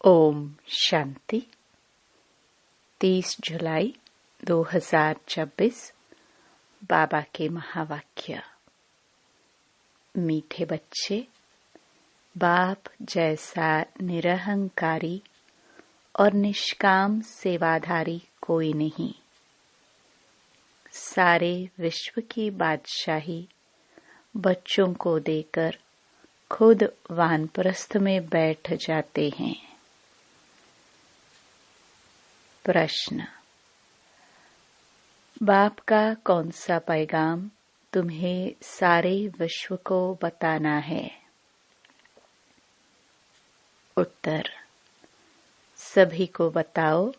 ओम शांति। 30 जुलाई 2026 बाबा के महावाक्य। मीठे बच्चे, बाप जैसा निरहंकारी और निष्काम सेवाधारी कोई नहीं। सारे विश्व की बादशाही बच्चों को देकर खुद वानप्रस्थ में बैठ जाते हैं। प्रश्न: बाप का कौन सा पैगाम तुम्हें सारे विश्व को बताना है? उत्तर: सभी को बताओ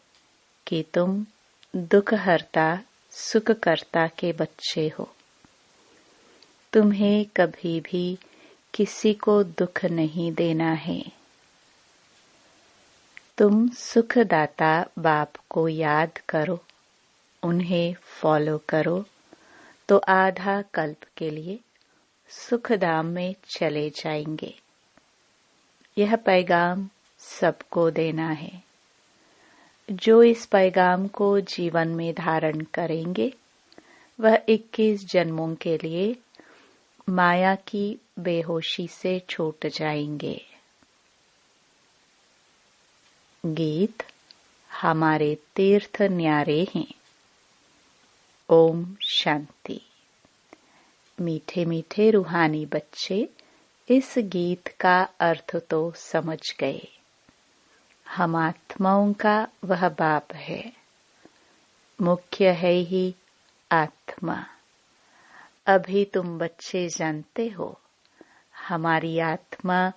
कि तुम दुखहर्ता सुखकर्ता के बच्चे हो। तुम्हें कभी भी किसी को दुख नहीं देना है। तुम सुखदाता बाप को याद करो, उन्हें फॉलो करो तो आधा कल्प के लिए सुखधाम में चले जाएंगे। यह पैगाम सबको देना है। जो इस पैगाम को जीवन में धारण करेंगे वह 21 जन्मों के लिए माया की बेहोशी से छूट जाएंगे। गीत: हमारे तीर्थ न्यारे हैं। ओम शांति। मीठे मीठे रूहानी बच्चे इस गीत का अर्थ तो समझ गए। हम आत्माओं का वह बाप है। मुख्य है ही आत्मा। अभी तुम बच्चे जानते हो, हमारी आत्मा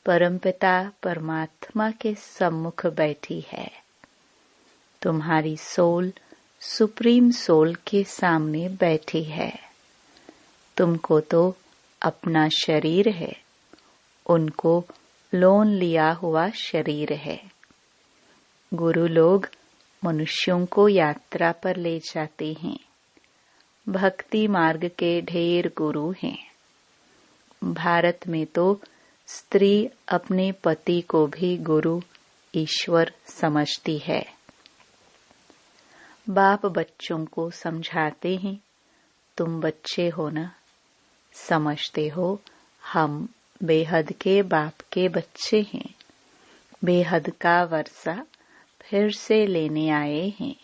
परमपिता परमात्मा के सम्मुख बैठी है। तुम्हारी सोल सुप्रीम सोल के सामने बैठी है। तुमको तो अपना शरीर है, उनको लोन लिया हुआ शरीर है। गुरु लोग मनुष्यों को यात्रा पर ले जाते हैं। भक्ति मार्ग के ढेर गुरु हैं। भारत में तो स्त्री अपने पति को भी गुरु ईश्वर समझती है। बाप बच्चों को समझाते हैं, तुम बच्चे हो ना, समझते हो हम बेहद के बाप के बच्चे हैं। बेहद का वर्षा फिर से लेने आए हैं।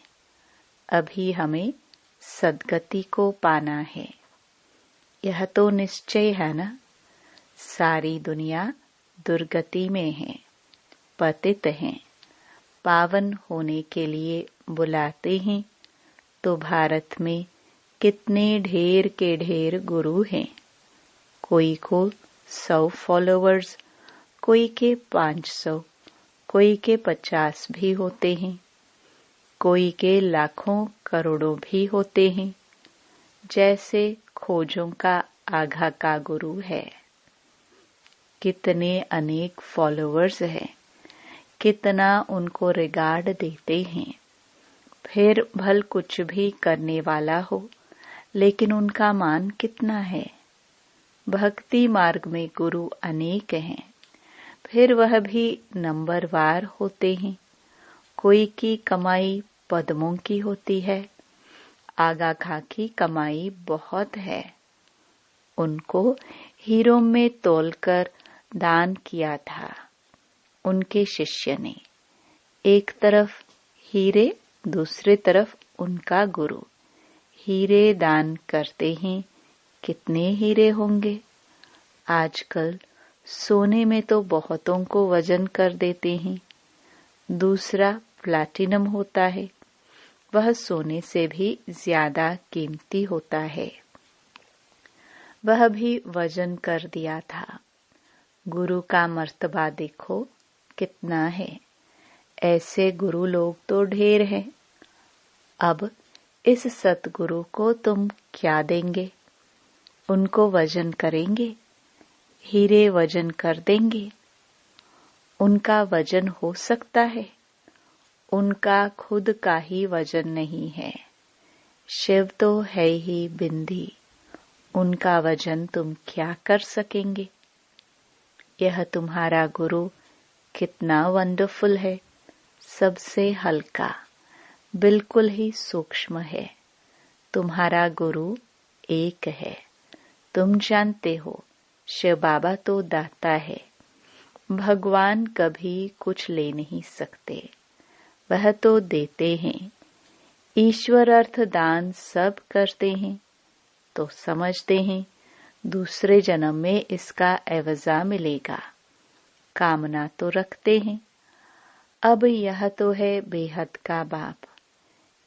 अभी हमें सद्गति को पाना है। यह तो निश्चय है ना। सारी दुनिया दुर्गति में है, पतित हैं। पावन होने के लिए बुलाते हैं तो भारत में कितने ढेर के ढेर गुरु हैं। कोई को 100 फॉलोअर्स, कोई के 500, कोई के 50 भी होते हैं, कोई के लाखों करोड़ों भी होते हैं। जैसे खोजों का आघा का गुरु है। कितने अनेक फॉलोअर्स हैं, कितना उनको रिगार्ड देते हैं। फिर भल कुछ भी करने वाला हो, लेकिन उनका मान कितना है। भक्ति मार्ग में गुरु अनेक हैं, फिर वह भी नंबरवार होते हैं। कोई की कमाई पद्मों की होती है, आगा खा की कमाई बहुत है। उनको हीरों में तोलकर दान किया था उनके शिष्य ने। एक तरफ हीरे, दूसरे तरफ उनका गुरु। हीरे दान करते हैं, कितने हीरे होंगे। आजकल सोने में तो बहुतों को वजन कर देते हैं। दूसरा प्लैटिनम होता है, वह सोने से भी ज्यादा कीमती होता है। वह भी वजन कर दिया था। गुरु का मर्तबा देखो कितना है। ऐसे गुरु लोग तो ढेर हैं। अब इस सतगुरु को तुम क्या देंगे? उनको वजन करेंगे? हीरे वजन कर देंगे? उनका वजन हो सकता है? उनका खुद का ही वजन नहीं है। शिव तो है ही बिंदी, उनका वजन तुम क्या कर सकेंगे। यह तुम्हारा गुरु कितना वंडरफुल है, सबसे हल्का, बिल्कुल ही सूक्ष्म है। तुम्हारा गुरु एक है। तुम जानते हो, शिव बाबा तो दाता है। भगवान कभी कुछ ले नहीं सकते, वह तो देते हैं। ईश्वर अर्थ दान सब करते हैं, तो समझते हैं दूसरे जन्म में इसका एवजा मिलेगा। कामना तो रखते हैं। अब यह तो है बेहद का बाप।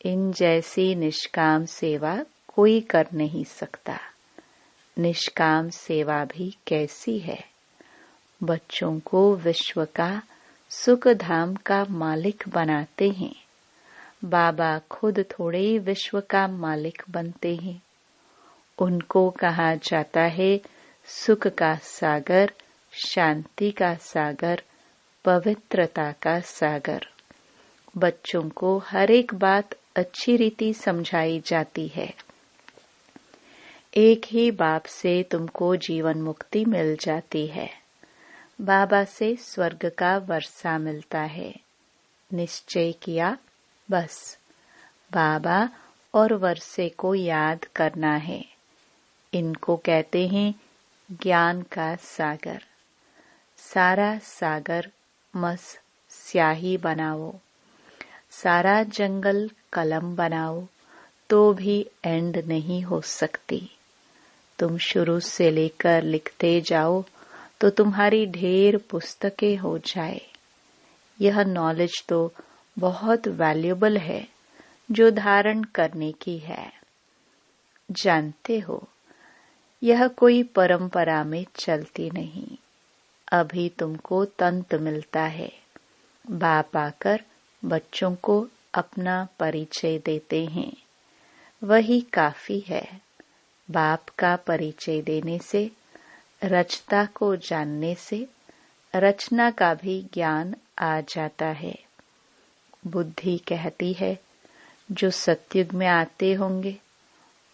इन जैसी निष्काम सेवा कोई कर नहीं सकता। निष्काम सेवा भी कैसी है? बच्चों को विश्व का सुख धाम का मालिक बनाते हैं। बाबा खुद थोड़े विश्व का मालिक बनते हैं। उनको कहा जाता है सुख का सागर, शांति का सागर, पवित्रता का सागर। बच्चों को हर एक बात अच्छी रीति समझाई जाती है। एक ही बाप से तुमको जीवन मुक्ति मिल जाती है। बाबा से स्वर्ग का वर्षा मिलता है। निश्चय किया, बस बाबा और वर्षे को याद करना है। इनको कहते हैं ज्ञान का सागर। सारा सागर मस स्याही बनाओ, सारा जंगल कलम बनाओ, तो भी एंड नहीं हो सकती। तुम शुरू से लेकर लिखते जाओ तो तुम्हारी ढेर पुस्तकें हो जाए। यह नॉलेज तो बहुत वैल्यूएबल है जो धारण करने की है। जानते हो, यह कोई परंपरा में चलती नहीं। अभी तुमको तंत्र मिलता है। बाप आकर बच्चों को अपना परिचय देते हैं। वही काफी है। बाप का परिचय देने से, रचता को जानने से, रचना का भी ज्ञान आ जाता है। बुद्धि कहती है जो सतयुग में आते होंगे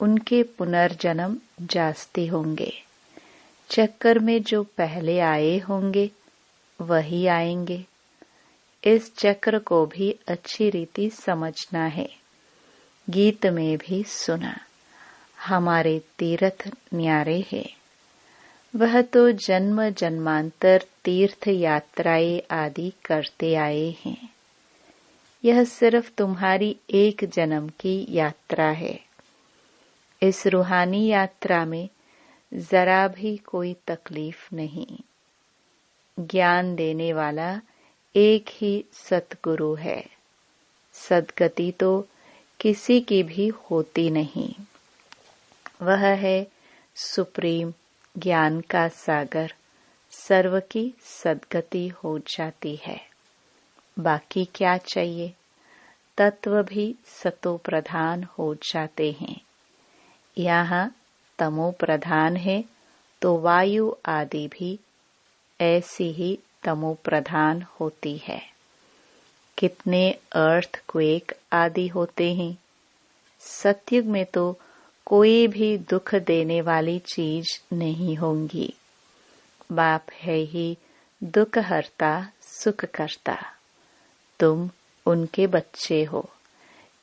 उनके पुनर्जन्म जास्ती होंगे। चक्कर में जो पहले आए होंगे वही आएंगे। इस चक्र को भी अच्छी रीति समझना है। गीत में भी सुना, हमारे तीर्थ न्यारे है। वह तो जन्म जन्मांतर तीर्थ यात्राएं आदि करते आए हैं। यह सिर्फ तुम्हारी एक जन्म की यात्रा है। इस रूहानी यात्रा में जरा भी कोई तकलीफ नहीं। ज्ञान देने वाला एक ही सतगुरु है। सदगति तो किसी की भी होती नहीं। वह है सुप्रीम ज्ञान का सागर। सर्व की सदगति हो जाती है। बाकी क्या चाहिए? तत्व भी सतो प्रधान हो जाते हैं। यहाँ तमो प्रधान है तो वायु आदि भी ऐसी ही तमो प्रधान होती है। कितने अर्थक्वेक आदि होते हैं। सतयुग में तो कोई भी दुख देने वाली चीज नहीं होंगी। बाप है ही दुख हरता सुख करता। तुम उनके बच्चे हो।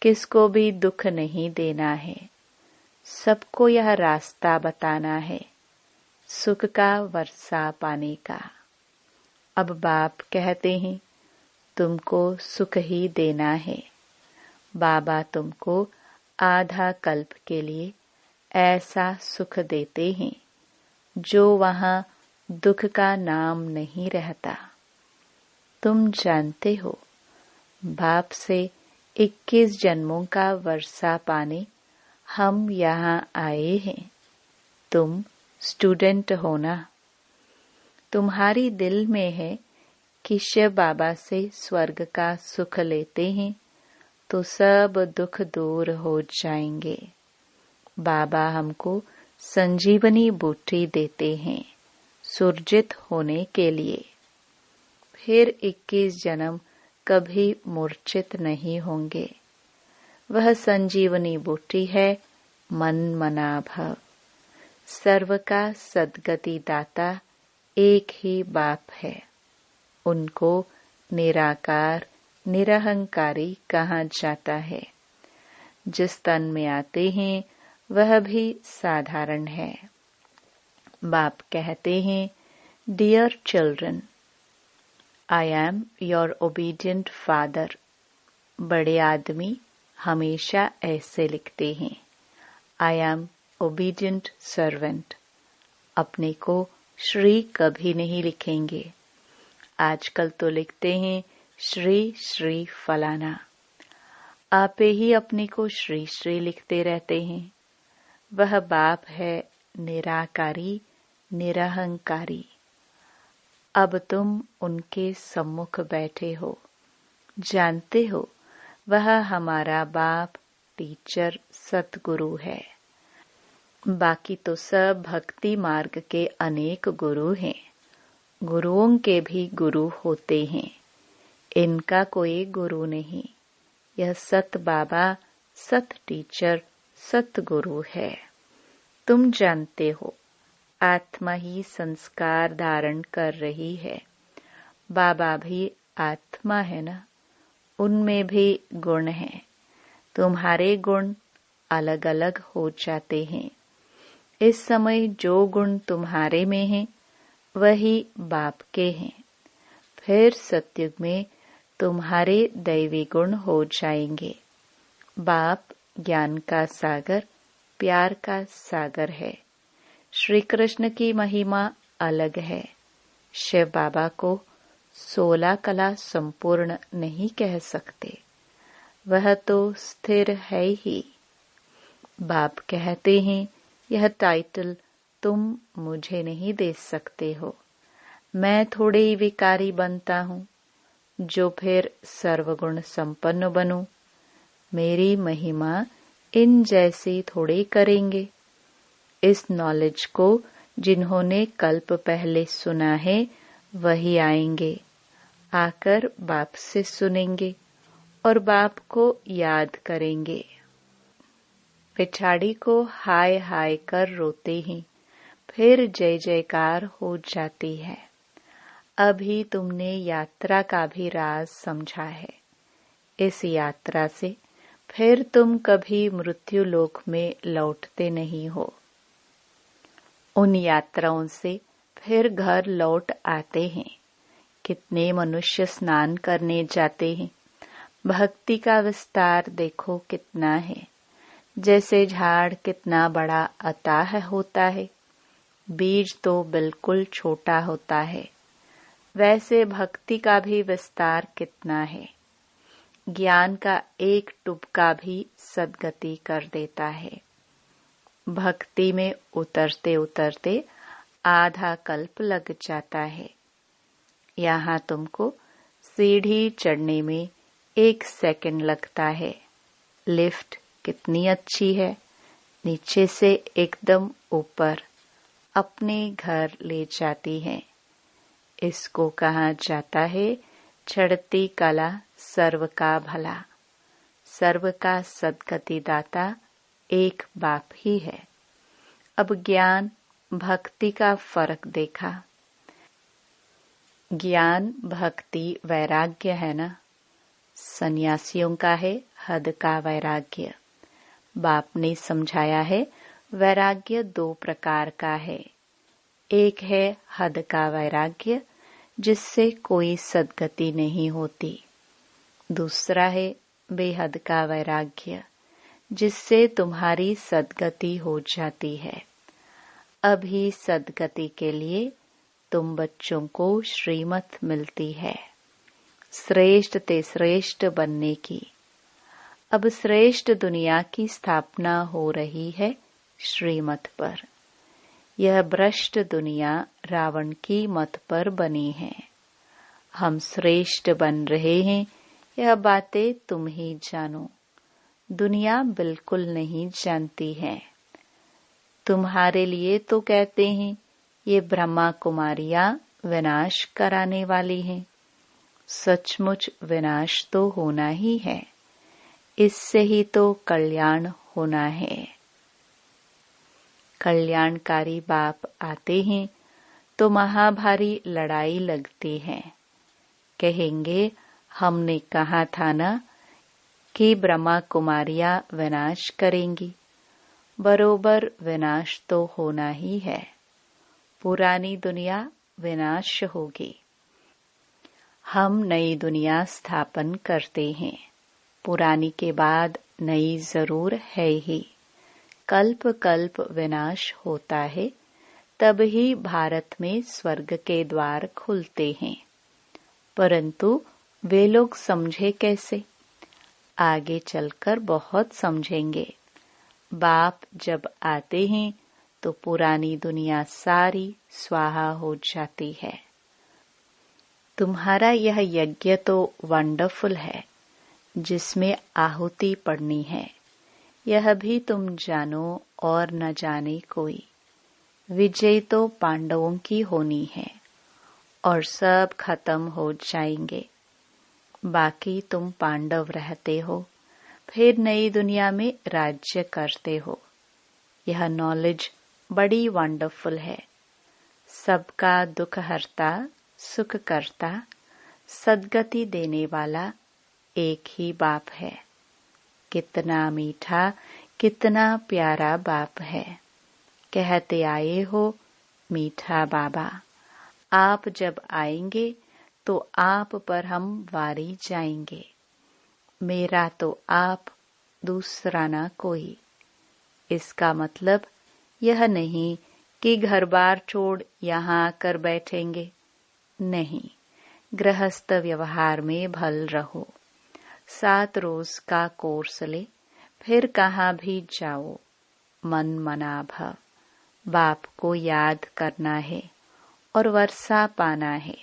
किसको भी दुख नहीं देना है। सबको यह रास्ता बताना है, सुख का वर्षा पाने का। अब बाप कहते हैं तुमको सुख ही देना है। बाबा तुमको आधा कल्प के लिए ऐसा सुख देते हैं जो वहां दुख का नाम नहीं रहता। तुम जानते हो, बाप से 21 जन्मों का वर्षा पाने हम यहाँ आए हैं। तुम स्टूडेंट हो ना। तुम्हारी दिल में है कि शिव बाबा से स्वर्ग का सुख लेते हैं तो सब दुख दूर हो जाएंगे। बाबा हमको संजीवनी बूटी देते हैं सुरजित होने के लिए। फिर 21 जन्म कभी मूर्छित नहीं होंगे। वह संजीवनी बूटी है मन मना भव। सर्व का सद्गति दाता एक ही बाप है। उनको निराकार निरहंकारी कहा जाता है। जिस तन में आते हैं वह भी साधारण है। बाप कहते हैं, dear children, I am your obedient father. बड़े आदमी हमेशा ऐसे लिखते हैं, आई एम ओबीडियंट सर्वेंट। अपने को श्री कभी नहीं लिखेंगे। आजकल तो लिखते हैं श्री श्री फलाना। आप ही अपने को श्री श्री लिखते रहते हैं। वह बाप है निराकारी निरहंकारी। अब तुम उनके सम्मुख बैठे हो, जानते हो वह हमारा बाप टीचर सतगुरु है। बाकी तो सब भक्ति मार्ग के अनेक गुरु हैं। गुरुओं के भी गुरु होते हैं, इनका कोई गुरु नहीं। यह सत बाबा, सत टीचर, सत गुरु है। तुम जानते हो आत्मा ही संस्कार धारण कर रही है। बाबा भी आत्मा है ना, उनमें भी गुण हैं। तुम्हारे गुण अलग अलग हो जाते हैं। इस समय जो गुण तुम्हारे में हैं वही बाप के हैं। फिर सतयुग में तुम्हारे दैवी गुण हो जाएंगे। बाप ज्ञान का सागर, प्यार का सागर है। श्री कृष्ण की महिमा अलग है। शिव बाबा को 16 कला संपूर्ण नहीं कह सकते, वह तो स्थिर है ही। बाप कहते हैं, यह टाइटल तुम मुझे नहीं दे सकते हो। मैं थोड़े ही विकारी बनता हूँ, जो फिर सर्वगुण संपन्न बनूं। मेरी महिमा इन जैसे थोड़े करेंगे। इस नॉलेज को जिन्होंने कल्प पहले सुना है वही आएंगे, आकर बाप से सुनेंगे और बाप को याद करेंगे। पिछाड़ी को हाय हाय कर रोते हैं, फिर जय जयकार हो जाती है। अभी तुमने यात्रा का भी राज समझा है। इस यात्रा से फिर तुम कभी मृत्यु लोक में लौटते नहीं हो। उन यात्राओं से फिर घर लौट आते हैं। कितने मनुष्य स्नान करने जाते हैं। भक्ति का विस्तार देखो कितना है। जैसे झाड़ कितना बड़ा अथाह होता है, बीज तो बिल्कुल छोटा होता है, वैसे भक्ति का भी विस्तार कितना है। ज्ञान का एक टुपका भी सद्गति कर देता है। भक्ति में उतरते उतरते आधा कल्प लग जाता है। यहाँ तुमको सीढ़ी चढ़ने में 1 सेकंड लगता है। लिफ्ट कितनी अच्छी है, नीचे से एकदम ऊपर अपने घर ले जाती है। इसको कहा जाता है चढ़ती कला सर्व का भला। सर्व का सद्गति दाता एक बाप ही है। अब ज्ञान भक्ति का फर्क देखा। ज्ञान भक्ति वैराग्य है ना। सन्यासियों का है हद का वैराग्य। बाप ने समझाया है वैराग्य 2 प्रकार का है। एक है हद का वैराग्य, जिससे कोई सद्गति नहीं होती। दूसरा है बेहद का वैराग्य, जिससे तुम्हारी सद्गति हो जाती है। अभी सद्गति के लिए तुम बच्चों को श्रीमत मिलती है, श्रेष्ठ ते श्रेष्ठ बनने की। अब श्रेष्ठ दुनिया की स्थापना हो रही है श्रीमत पर। यह भ्रष्ट दुनिया रावण की मत पर बनी है। हम श्रेष्ठ बन रहे हैं, यह बातें तुम ही जानो। दुनिया बिल्कुल नहीं जानती है। तुम्हारे लिए तो कहते हैं ये ब्रह्मा कुमारियां विनाश कराने वाली हैं। सचमुच विनाश तो होना ही है, इससे ही तो कल्याण होना है। कल्याणकारी बाप आते हैं तो महाभारी लड़ाई लगती है। कहेंगे हमने कहा था ना कि ब्रह्मा कुमारियां विनाश करेंगी। बरोबर विनाश तो होना ही है। पुरानी दुनिया विनाश होगी। हम नई दुनिया स्थापन करते हैं। पुरानी के बाद नई जरूर है ही। कल्प कल्प विनाश होता है, तब ही भारत में स्वर्ग के द्वार खुलते हैं। परंतु वे लोग समझे कैसे? आगे चलकर बहुत समझेंगे। बाप जब आते हैं तो पुरानी दुनिया सारी स्वाहा हो जाती है। तुम्हारा यह यज्ञ तो वंडरफुल है, जिसमें आहुति पड़नी है। यह भी तुम जानो और न जाने कोई। विजय तो पांडवों की होनी है और सब खत्म हो जाएंगे। बाकी तुम पांडव रहते हो, फिर नई दुनिया में राज्य करते हो। यह नॉलेज बड़ी वंडरफुल है। सबका दुख हरता, सुख करता, सद्गति देने वाला एक ही बाप है। कितना मीठा, कितना प्यारा बाप है। कहते आए हो मीठा बाबा। आप जब आएंगे तो आप पर हम वारी जाएंगे। मेरा तो आप, दूसरा ना कोई। इसका मतलब यह नहीं कि घर बार छोड़ यहाँ आकर बैठेंगे। नहीं, गृहस्थ व्यवहार में भल रहो। 7 रोज का कोर्स ले, फिर कहाँ भी जाओ। मन मना भव। बाप को याद करना है और वर्षा पाना है।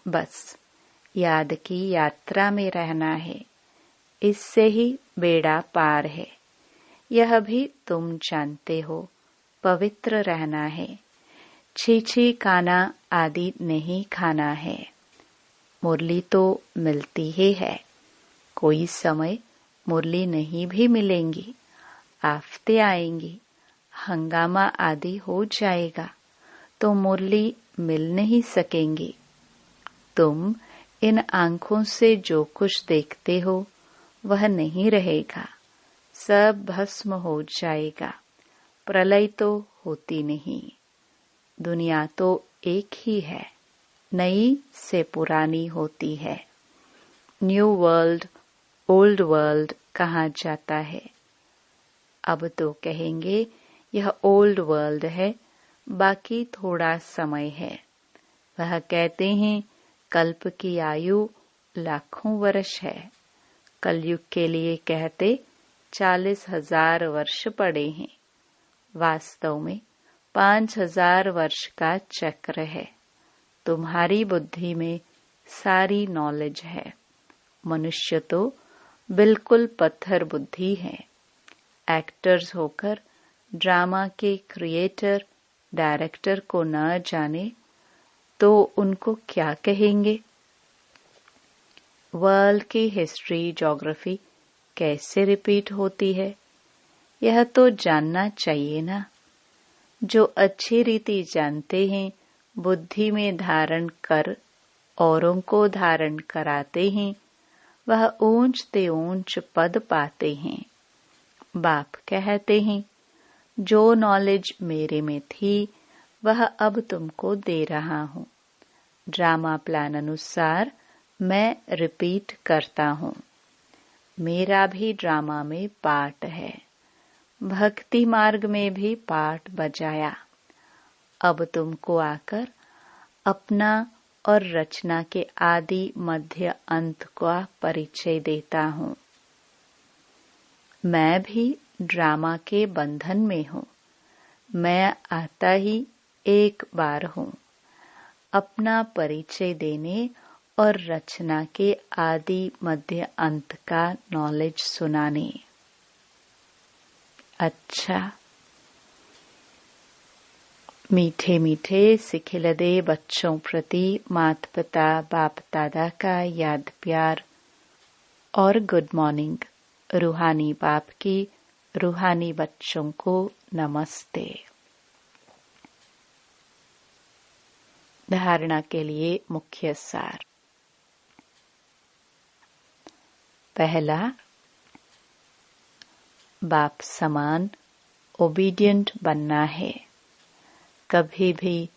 बस याद की यात्रा में रहना है। इससे ही बेड़ा पार है। यह भी तुम जानते हो। पवित्र रहना है। छीछी खाना आदि नहीं खाना है। मुरली तो मिलती ही है। कोई समय मुरली नहीं भी मिलेंगी। आफते आएंगी, हंगामा आदि हो जाएगा तो मुरली मिल नहीं सकेंगी। तुम इन आंखों से जो कुछ देखते हो वह नहीं रहेगा। सब भस्म हो जाएगा। प्रलय तो होती नहीं। दुनिया तो एक ही है, नई से पुरानी होती है। न्यू वर्ल्ड, ओल्ड वर्ल्ड कहा जाता है। अब तो कहेंगे यह ओल्ड वर्ल्ड है, बाकी थोड़ा समय है। वह कहते हैं कल्प की आयु लाखों वर्ष है। कलयुग के लिए कहते 40,000 वर्ष पड़े हैं। वास्तव में 5,000 वर्ष का चक्र है। तुम्हारी बुद्धि में सारी नॉलेज है। मनुष्य तो बिल्कुल पत्थर बुद्धि है। एक्टर्स होकर ड्रामा के क्रिएटर, डायरेक्टर को न जाने तो उनको क्या कहेंगे? वर्ल्ड की हिस्ट्री, ज्योग्राफी कैसे रिपीट होती है, यह तो जानना चाहिए ना। जो अच्छी रीति जानते हैं, बुद्धि में धारण कर औरों को धारण कराते हैं, वह ऊंच ते ऊंच पद पाते हैं। बाप कहते हैं जो नॉलेज मेरे में थी वह अब तुमको दे रहा हूँ। ड्रामा प्लान अनुसार मैं रिपीट करता हूँ। मेरा भी ड्रामा में पार्ट है। भक्ति मार्ग में भी पार्ट बजाया। अब तुमको आकर अपना और रचना के आदि मध्य अंत का परिचय देता हूँ। मैं भी ड्रामा के बंधन में हूँ। मैं आता ही एक बार हूँ, अपना परिचय देने और रचना के आदि मध्य अंत का नॉलेज सुनाने। अच्छा, मीठे मीठे सिखिलदे बच्चों प्रति माता पिता बाप दादा का याद प्यार और गुड मॉर्निंग। रूहानी बाप की रूहानी बच्चों को नमस्ते। धारणा के लिए मुख्य सार। पहला, बाप समान ओबीडियंट बनना है। कभी भी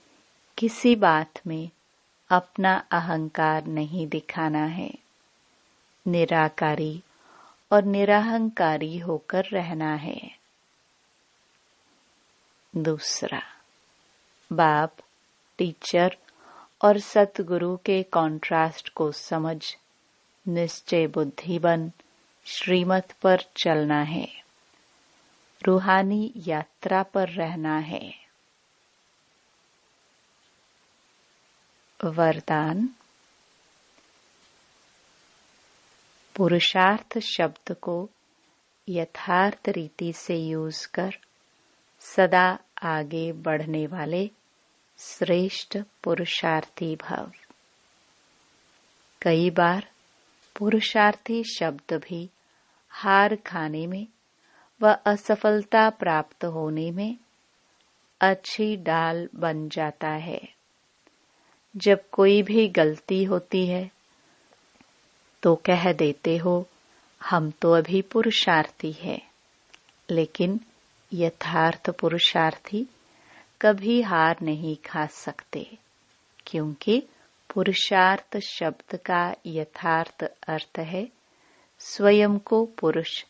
किसी बात में अपना अहंकार नहीं दिखाना है। निराकारी और निरहंकारी होकर रहना है। दूसरा, बाप, टीचर और सतगुरु के कॉन्ट्रास्ट को समझ निश्चय बुद्धि बन श्रीमत पर चलना है। रूहानी यात्रा पर रहना है। वरदान। पुरुषार्थ शब्द को यथार्थ रीति से यूज कर सदा आगे बढ़ने वाले श्रेष्ठ पुरुषार्थी भव। कई बार पुरुषार्थी शब्द भी हार खाने में व असफलता प्राप्त होने में अच्छी डाल बन जाता है। जब कोई भी गलती होती है तो कह देते हो हम तो अभी पुरुषार्थी है, लेकिन यथार्थ पुरुषार्थी कभी हार नहीं खा सकते, क्योंकि पुरुषार्थ शब्द का यथार्थ अर्थ है स्वयं को पुरुष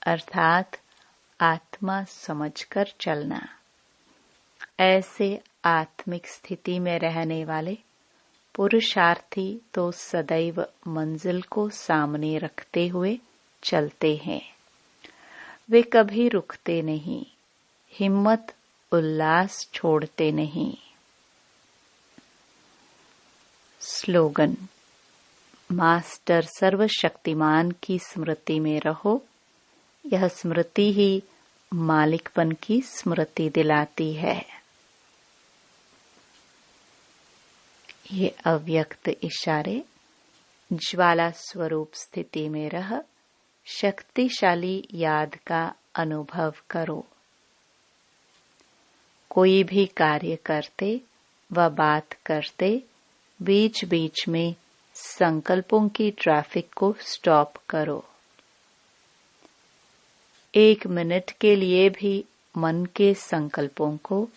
अर्थात आत्मा समझकर चलना। ऐसे आत्मिक स्थिति में रहने वाले पुरुषार्थी तो सदैव मंजिल को सामने रखते हुए चलते हैं। वे कभी रुकते नहीं, हिम्मत उल्लास छोड़ते नहीं। स्लोगन। मास्टर सर्वशक्तिमान की स्मृति में रहो। यह स्मृति ही मालिकपन की स्मृति दिलाती है। ये अव्यक्त इशारे ज्वाला स्वरूप स्थिति में रह शक्तिशाली याद का अनुभव करो। कोई भी कार्य करते व बात करते बीच बीच में संकल्पों की ट्रैफिक को स्टॉप करो। 1 मिनट के लिए भी मन के संकल्पों को,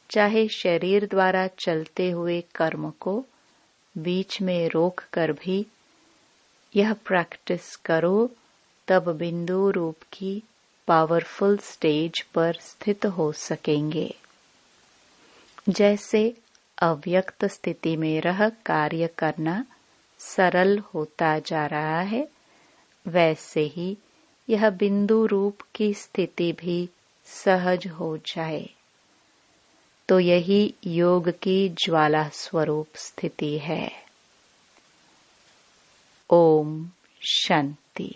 चाहे शरीर द्वारा चलते हुए कर्म को, बीच में रोक कर भी यह प्रैक्टिस करो, तब बिंदु रूप की पावरफुल स्टेज पर स्थित हो सकेंगे। जैसे अव्यक्त स्थिति में रह कार्य करना सरल होता जा रहा है, वैसे ही यह बिंदु रूप की स्थिति भी सहज हो जाए, तो यही योग की ज्वाला स्वरूप स्थिति है। ओम शांति।